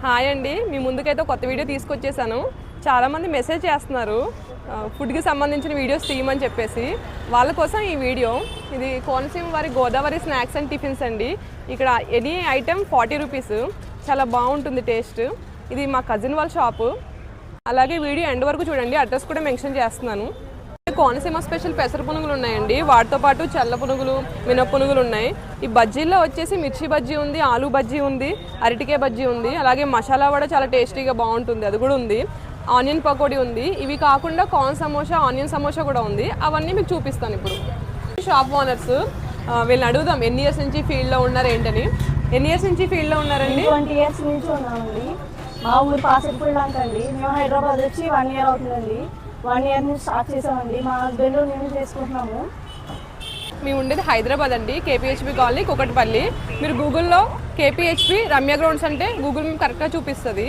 Hi అండి, మీ ముందుకైతే కొత్త వీడియో తీసుకొచ్చేసాను. చాలామంది మెసేజ్ చేస్తున్నారు ఫుడ్కి సంబంధించిన వీడియోస్ తీయమని చెప్పేసి. వాళ్ళ కోసం ఈ వీడియో. ఇది కోనసీమ వారి గోదావరి స్నాక్స్ అండ్ టిఫిన్స్ అండి. ఇక్కడ ఎనీ ఐటెం 40 రూపీస్. చాలా బాగుంటుంది టేస్ట్. ఇది మా కజిన్ వాళ్ళ షాపు. అలాగే వీడియో ఎండ్ వరకు చూడండి, అడ్రస్ కూడా మెన్షన్ చేస్తున్నాను. కోనసీమ స్పెషల్ పెసర పునుగులు ఉన్నాయండి, వాటితో పాటు చల్ల పునుగులు, మినప పునుగులు ఉన్నాయి. ఈ బజ్జీల్లో వచ్చేసి మిర్చి బజ్జీ ఉంది, ఆలూ బజ్జీ ఉంది, అరటికాయ బజ్జీ ఉంది, అలాగే మసాలా వడ చాలా టేస్టీగా బాగుంటుంది, అది కూడా ఉంది. ఆనియన్ పకోడీ ఉంది. ఇవి కాకుండా కార్న్ సమోసా, ఆనియన్ సమోసా కూడా ఉంది. అవన్నీ మీకు చూపిస్తాను ఇప్పుడు. షాప్ ఓనర్స్, వీళ్ళని అడుగుదాం ఎన్ని ఇయర్స్ నుంచి ఫీల్డ్లో ఉన్నారు ఏంటని. ఎన్ని ఇయర్స్ నుంచి ఫీల్డ్లో ఉన్నారండి? 20 ఇయర్స్ నుంచి ఉన్నామండి. మా ఊరు పాసెట్పల్లి అండి. మేము హైదరాబాద్ వచ్చి 1 ఇయర్ అవుతుందండి. 1 ఇయర్ నుంచి స్టార్ట్ చేసామండి. మా హస్బెండ్ మేము చేసుకుంటున్నాము. మేము ఉండేది హైదరాబాద్ అండి, కేపీహెచ్పి కాలనీ, కుకట్పల్లి. మీరు గూగుల్లో కేపీహెచ్పి రమ్య గ్రౌండ్స్ అంటే గూగుల్ మేము కరెక్ట్గా చూపిస్తుంది.